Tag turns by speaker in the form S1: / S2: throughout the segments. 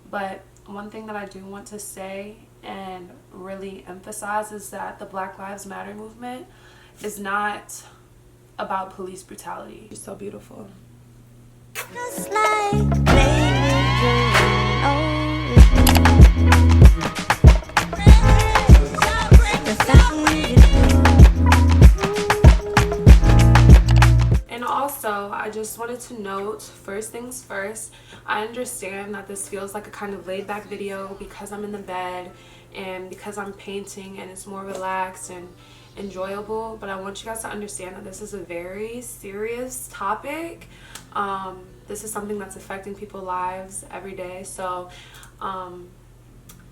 S1: But one thing that I do want to say and really emphasize is that the Black Lives Matter movement is not about police brutality. She's so beautiful. Just like and also, I just wanted to note, first things first, I understand that this feels like a kind of laid back video because I'm in the bed and because I'm painting and it's more relaxed and enjoyable, but I want you guys to understand that this is a very serious topic. This is something that's affecting people's lives every day, so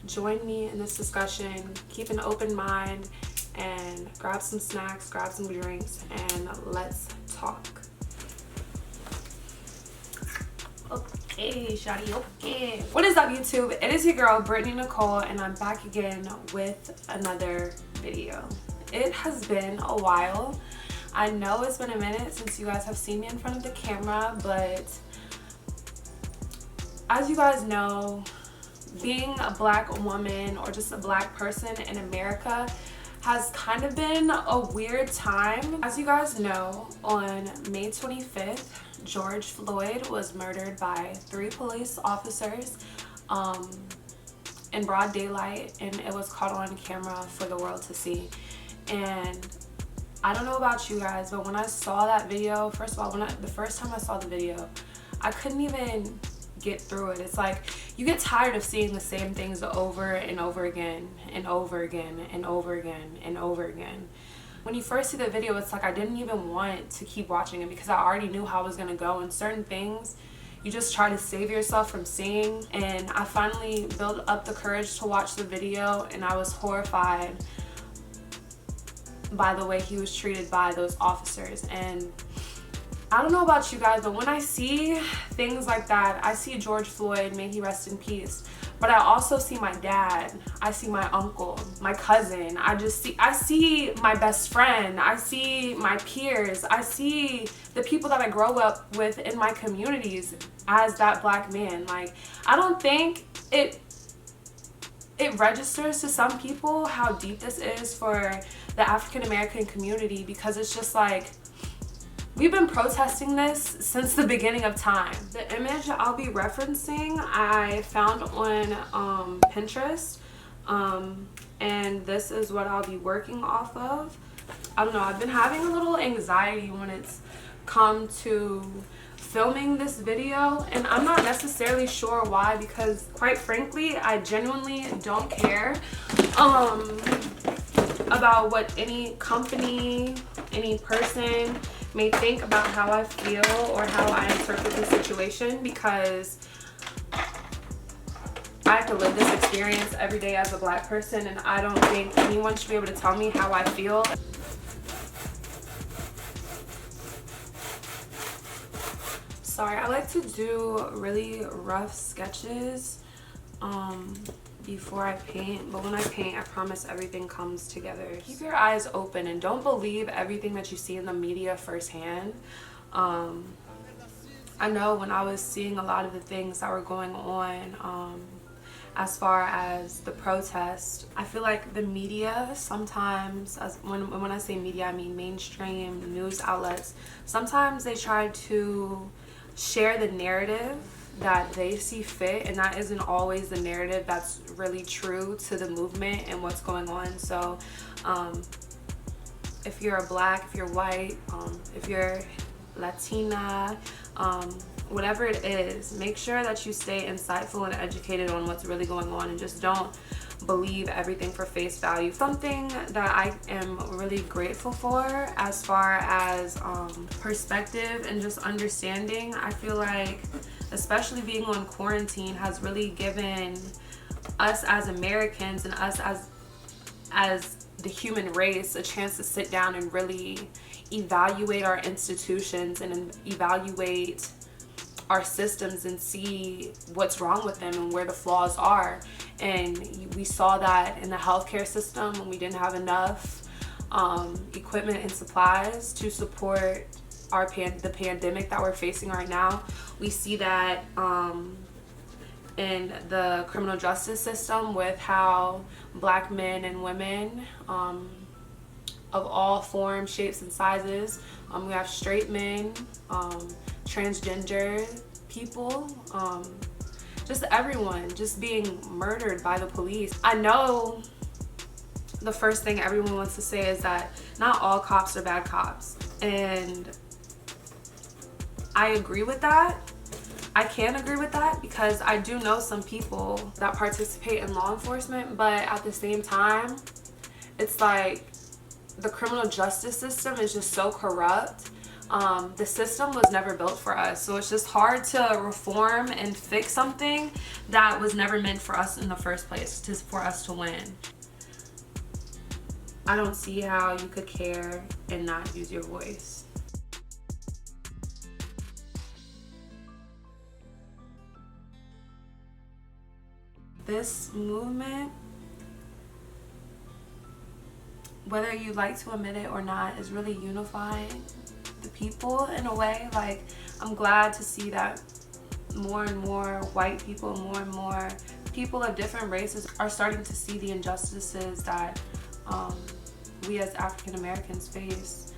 S1: join me in this discussion. Keep an open mind and grab some snacks, grab some drinks, and let's talk. Okay, shawty, okay. What is up, YouTube? It is your girl, Brittany Nicole, and I'm back again with another video. It has been a while. I know it's been a minute since you guys have seen me in front of the camera, but as you guys know, being a Black woman or just a Black person in America has kind of been a weird time. As you guys know, on May 25th, George Floyd was murdered by 3 police officers in broad daylight, and it was caught on camera for the world to see. And I don't know about you guys, but when I saw that video, first of all, the first time I saw the video, I couldn't even get through it. It's like you get tired of seeing the same things over and over again and over again and over again and over again. When you first see the video, it's like I didn't even want to keep watching it because I already knew how it was going to go, and certain things you just try to save yourself from seeing. And I finally built up the courage to watch the video, and I was horrified by the way he was treated by those officers. And I don't know about you guys, but when I see things like that, I see George Floyd, may he rest in peace, but I also see my dad, I see my uncle, my cousin, I see my best friend, I see my peers, I see the people that I grow up with in my communities as that Black man. Like, I don't think it registers to some people how deep this is for the African American community, because it's just like, we've been protesting this since the beginning of time. The image I'll be referencing, I found on Pinterest, and this is what I'll be working off of. I don't know, I've been having a little anxiety when it's come to filming this video, and I'm not necessarily sure why, because quite frankly, I genuinely don't care about what any company, any person may think about how I feel or how I interpret the situation, because I have to live this experience every day as a Black person, and I don't think anyone should be able to tell me how I feel. Sorry, I like to do really rough sketches before I paint, but when I paint, I promise everything comes together. Keep your eyes open and don't believe everything that you see in the media firsthand. I know when I was seeing a lot of the things that were going on as far as the protest, I feel like the media sometimes, when I say media, I mean mainstream news outlets, sometimes they try to share the narrative that they see fit, and that isn't always the narrative that's really true to the movement and what's going on. So if you're a Black, if you're white, if you're Latina, whatever it is, make sure that you stay insightful and educated on what's really going on, and just don't believe everything for face value. Something that I am really grateful for as far as perspective and just understanding, I feel like especially being on quarantine has really given us as Americans and us as the human race a chance to sit down and really evaluate our institutions and evaluate our systems and see what's wrong with them and where the flaws are. And we saw that in the healthcare system when we didn't have enough equipment and supplies to support the pandemic that we're facing right now. We see that in the criminal justice system with how black men and women of all forms, shapes, and sizes, we have straight men, transgender people, just everyone just being murdered by the police. I know the first thing everyone wants to say is that not all cops are bad cops, and I agree with that. I can agree with that because I do know some people that participate in law enforcement, but at the same time, it's like the criminal justice system is just so corrupt. The system was never built for us, so it's just hard to reform and fix something that was never meant for us in the first place, just for us to win. I don't see how you could care and not use your voice. This movement, whether you like to admit it or not, is really unifying the people in a way. Like, I'm glad to see that more and more white people, more and more people of different races are starting to see the injustices that we as African Americans face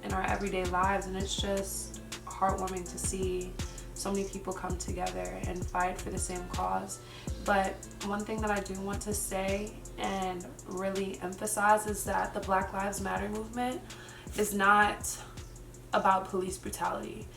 S1: in our everyday lives, and it's just heartwarming to see so many people come together and fight for the same cause. But one thing that I do want to say and really emphasize is that the Black Lives Matter movement is not about police brutality.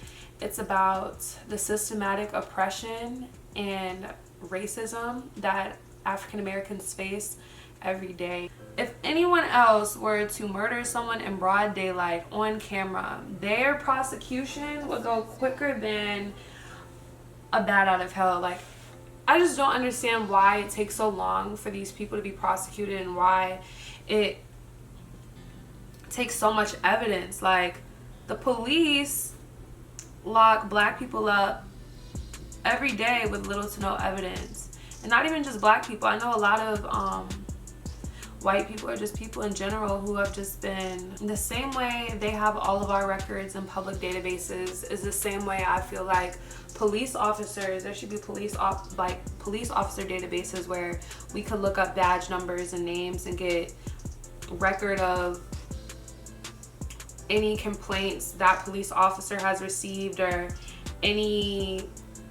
S1: It's about the systematic oppression and racism that African Americans face every day. If anyone else were to murder someone in broad daylight on camera, their prosecution would go quicker than a bat out of hell. Like, I just don't understand why it takes so long for these people to be prosecuted and why it takes so much evidence. Like, the police lock black people up every day with little to no evidence. And not even just black people. I know a lot of white people or just people in general who have just been, the same way they have all of our records in public databases is the same way I feel like police officers, there should be police officer databases where we could look up badge numbers and names and get record of any complaints that police officer has received or any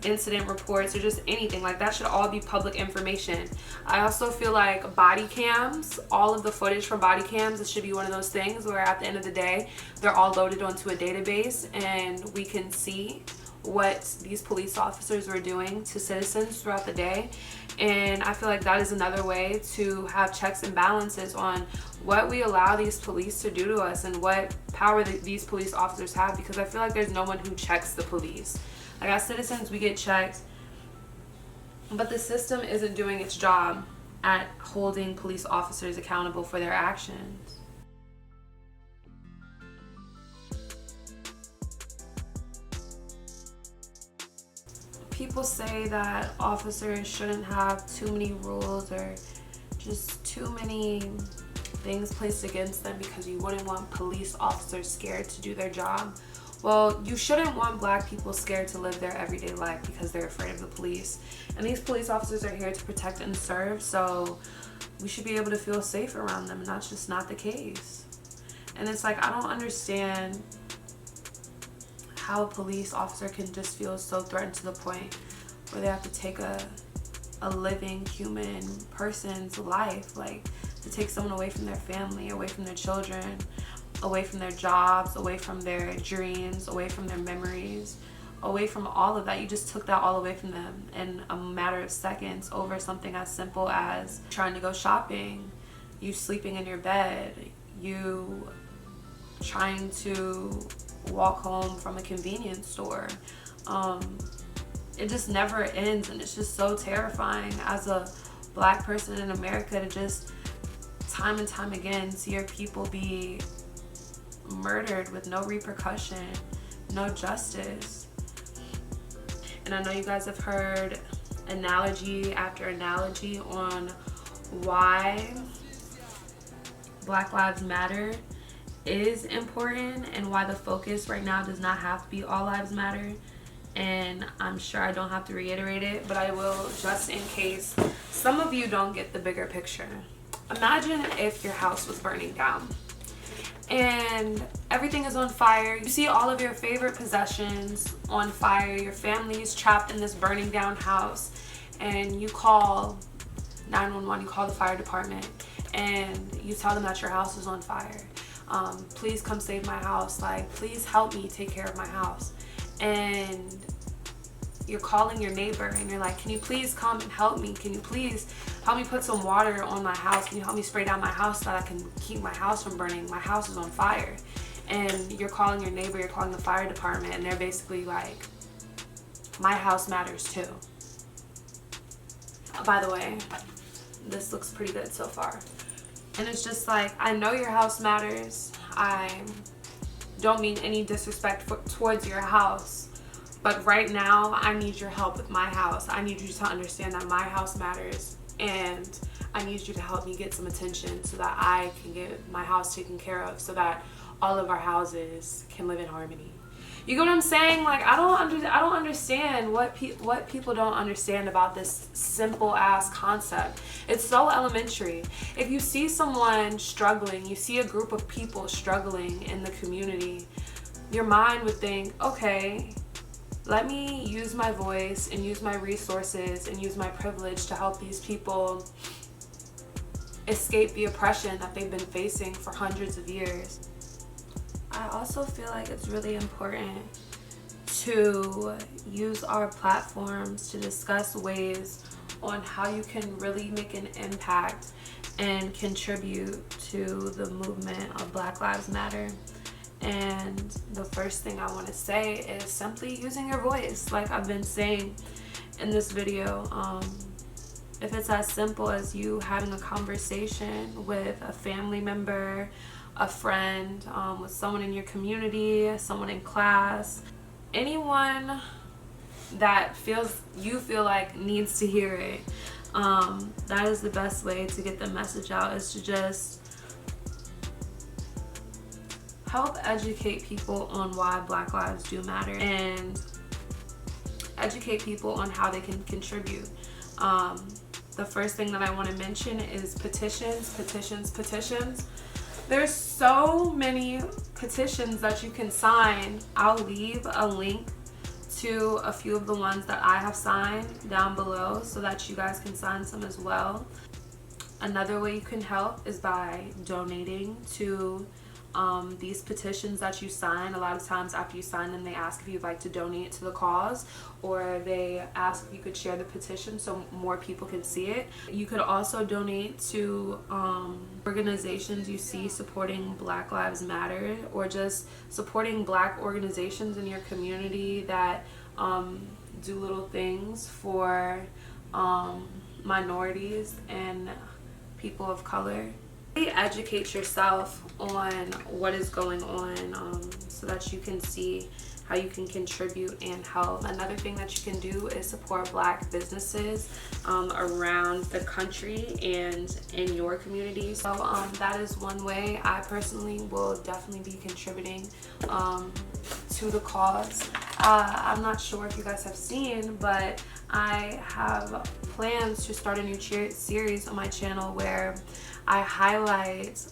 S1: incident reports or just anything. Like, that should all be public information. I also feel like body cams, all of the footage from body cams, it should be one of those things where at the end of the day they're all loaded onto a database and we can see what these police officers were doing to citizens throughout the day. And I feel like that is another way to have checks and balances on what we allow these police to do to us and what power these police officers have, because I feel like there's no one who checks the police. Like, as citizens, we get checked, but the system isn't doing its job at holding police officers accountable for their actions. People say that officers shouldn't have too many rules or just too many things placed against them because you wouldn't want police officers scared to do their job. Well, you shouldn't want black people scared to live their everyday life because they're afraid of the police. And these police officers are here to protect and serve, so we should be able to feel safe around them, and that's just not the case. And it's like, I don't understand how a police officer can just feel so threatened to the point where they have to take a living human person's life, like to take someone away from their family, away from their children, away from their jobs, away from their dreams, away from their memories, away from all of that. You just took that all away from them in a matter of seconds over something as simple as trying to go shopping, you sleeping in your bed, you trying to walk home from a convenience store. It just never ends, and it's just so terrifying as a black person in America to just time and time again see your people be murdered with no repercussion, no justice. And I know you guys have heard analogy after analogy on why Black Lives Matter is important and why the focus right now does not have to be all lives matter. and I'm sure I don't have to reiterate it, but I will just in case some of you don't get the bigger picture. Imagine if your house was burning down and everything is on fire. You see all of your favorite possessions on fire. Your family is trapped in this burning down house, and you call 911, you call the fire department, and you tell them that your house is on fire. Please come save my house. Like, please help me take care of my house. And you're calling your neighbor and you're like, can you please come and help me? Can you please help me put some water on my house? Can you help me spray down my house so that I can keep my house from burning? My house is on fire. And you're calling your neighbor, you're calling the fire department, and they're basically like, my house matters too. By the way, this looks pretty good so far. And it's just like, I know your house matters. I don't mean any disrespect towards your house. But right now, I need your help with my house. I need you to understand that my house matters, and I need you to help me get some attention so that I can get my house taken care of, so that all of our houses can live in harmony. You get what I'm saying? Like, I don't understand what people don't understand about this simple ass concept. It's so elementary. If you see someone struggling, you see a group of people struggling in the community, your mind would think, okay, let me use my voice and use my resources and use my privilege to help these people escape the oppression that they've been facing for hundreds of years. I also feel like it's really important to use our platforms to discuss ways on how you can really make an impact and contribute to the movement of Black Lives Matter. And the first thing I want to say is simply using your voice. Like I've been saying in this video, if it's as simple as you having a conversation with a family member, a friend, with someone in your community, someone in class, anyone that you feel like needs to hear it, that is the best way to get the message out, is to just help educate people on why Black lives do matter and educate people on how they can contribute. The first thing that I want to mention is petitions. There's so many petitions that you can sign. I'll leave a link to a few of the ones that I have signed down below so that you guys can sign some as well. Another way you can help is by donating to these petitions that you sign. A lot of times after you sign them, they ask if you'd like to donate to the cause, or they ask if you could share the petition so more people can see it. You could also donate to organizations you see supporting Black Lives Matter, or just supporting Black organizations in your community that do little things for minorities and people of color. Educate yourself on what is going on so that you can see how you can contribute and help. Another thing that you can do is support Black businesses around the country and in your community. So that is one way I personally will definitely be contributing to the cause. I'm not sure if you guys have seen, but I have plans to start a new series on my channel where I highlight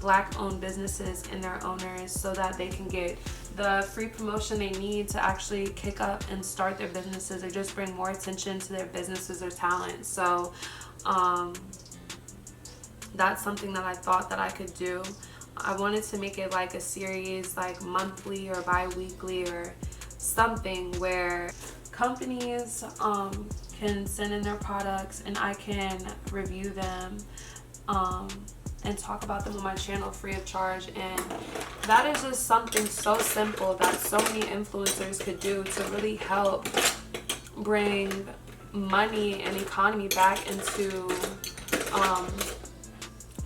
S1: Black-owned businesses and their owners so that they can get the free promotion they need to actually kick up and start their businesses, or just bring more attention to their businesses or talents. So that's something that I thought that I could do. I wanted to make it like a series, like monthly or bi-weekly or something, where companies can send in their products and I can review them and talk about them on my channel free of charge. And that is just something so simple that so many influencers could do to really help bring money and economy back into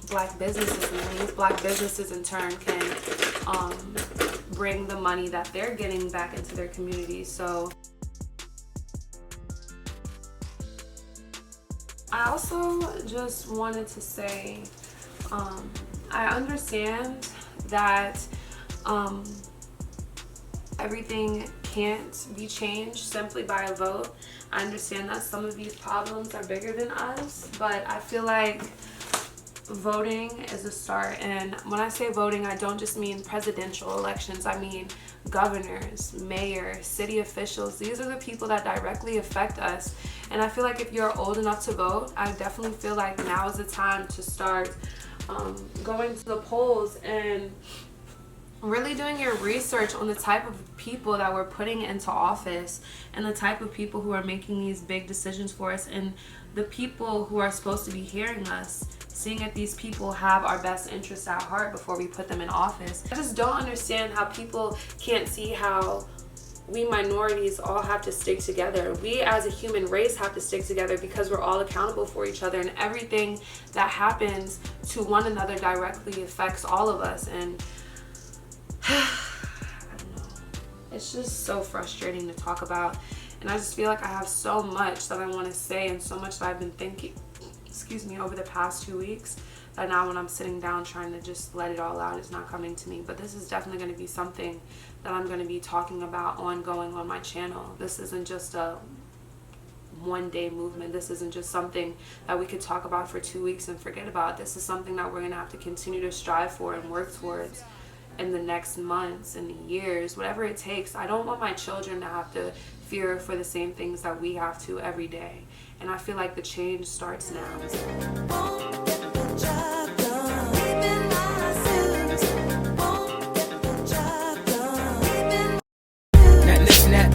S1: Black businesses, and these Black businesses in turn can bring the money that they're getting back into their community. So I also just wanted to say, I understand that everything can't be changed simply by a vote. I understand that some of these problems are bigger than us, but I feel like voting is a start. And when I say voting, I don't just mean presidential elections. I mean governors, mayors, city officials. These are the people that directly affect us. And I feel like if you're old enough to vote, I definitely feel like now is the time to start going to the polls and really doing your research on the type of people that we're putting into office and the type of people who are making these big decisions for us, and the people who are supposed to be hearing us, seeing if these people have our best interests at heart before we put them in office. I just don't understand how people can't see how we minorities all have to stick together. We as a human race have to stick together because we're all accountable for each other, and everything that happens to one another directly affects all of us. And I don't know. It's just so frustrating to talk about, and I just feel like I have so much that I want to say and so much that I've been thinking, over the past 2 weeks, that now when I'm sitting down trying to just let it all out, it's not coming to me. But this is definitely going to be something that I'm going to be talking about ongoing on my channel. This isn't just a one-day movement. This isn't just something that we could talk about for 2 weeks and forget about. This is something that we're going to have to continue to strive for and work towards in the next months and years, whatever it takes. I don't want my children to have to fear for the same things that we have to every day. And I feel like the change starts now.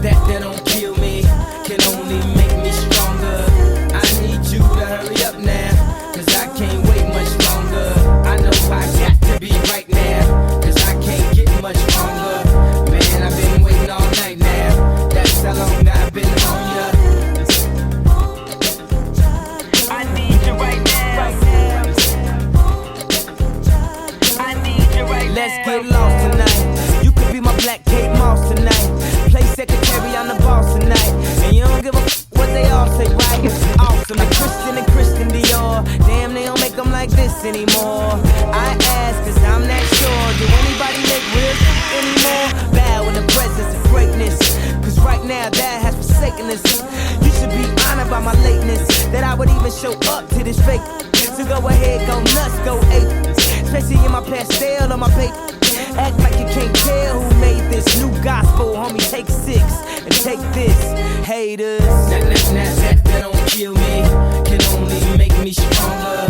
S2: That don't kill me, can only make me stronger. I need you to hurry up now, cause I can't wait much longer. I know I got to be right now, cause I can't get much longer. Man, I've been waiting all night now, that's how long I've been on ya. I need you right now, I need you right now. Let's get lost tonight, you could be my black Kate Moss tonight. Play secretary, I'm the boss tonight, and you don't give a what they all say, right? Awesome, like Christian and Christian Dior. Damn, they don't make them like this anymore. I ask, cause I'm not sure. Do anybody make real shit anymore? Bow in the presence of greatness, cause right now that has forsaken us. You should be honored by my lateness, that I would even show up to this fake. So go ahead, go nuts, go ape, especially in my pastel on my paper. Act like you can't tell who made this new gospel, homie. Take 6 and take this, haters. That don't kill me, can only make me stronger.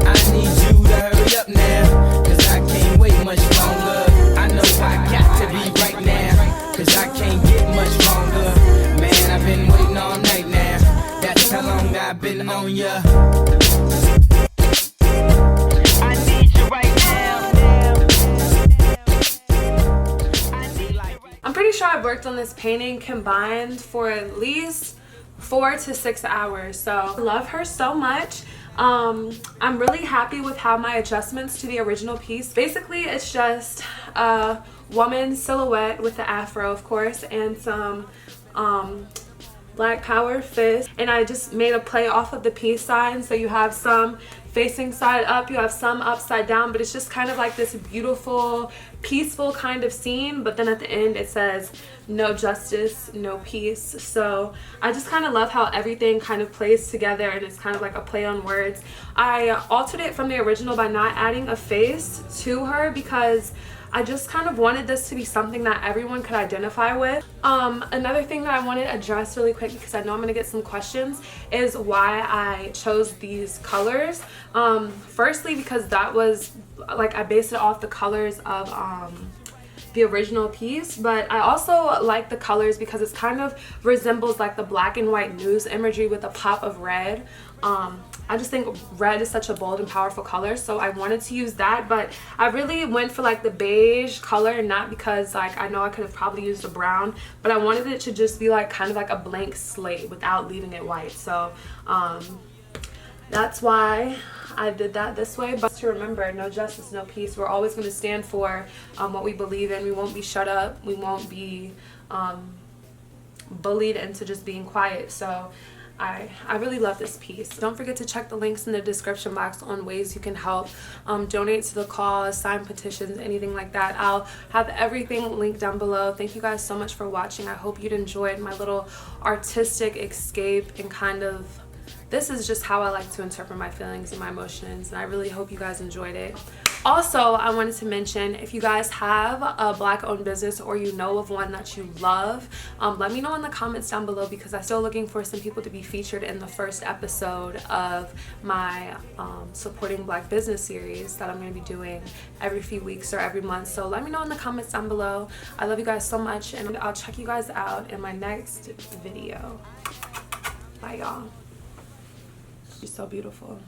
S2: I need you to hurry up now, cause I can't wait much longer. I know I got to be right now, cause I can't get much longer. Man, I've been waiting all night now, that's how long I've been on ya. I need you right now.
S1: I'm pretty sure I've worked on this painting combined for at least 4 to 6 hours. So I love her so much. I'm really happy with how my adjustments to the original piece. Basically, it's just a woman silhouette with the afro, of course, and some Black Power fist. And I just made a play off of the peace sign. So you have some facing side up, you have some upside down, but it's just kind of like this beautiful, peaceful kind of scene. But then at the end it says no justice, no peace. So I just kind of love how everything kind of plays together, and it's kind of like a play on words. I altered it from the original by not adding a face to her because I just kind of wanted this to be something that everyone could identify with. Another thing that I want to address really quick, because I know I'm going to get some questions, is why I chose these colors. Firstly, because that was, like, I based it off the colors of the original piece, but I also like the colors because it kind of resembles like the black and white news imagery with a pop of red. I just think red is such a bold and powerful color, so I wanted to use that. But I really went for like the beige color, not because like I know I could have probably used a brown, but I wanted it to just be like kind of like a blank slate without leaving it white. So that's why I did that this way. But to remember, no justice, no peace. We're always going to stand for what we believe in. We won't be shut up. We won't be bullied into just being quiet. So I really love this piece. Don't forget to check the links in the description box on ways you can help donate to the cause, sign petitions, anything like that. I'll have everything linked down below. Thank you guys so much for watching. I hope you'd enjoyed my little artistic escape and kind of, this is just how I like to interpret my feelings and my emotions, and I really hope you guys enjoyed it. Also, I wanted to mention, if you guys have a Black-owned business or you know of one that you love, let me know in the comments down below, because I'm still looking for some people to be featured in the first episode of my supporting Black business series that I'm going to be doing every few weeks or every month. So let me know in the comments down below. I love you guys so much, and I'll check you guys out in my next video. Bye, y'all. You're so beautiful.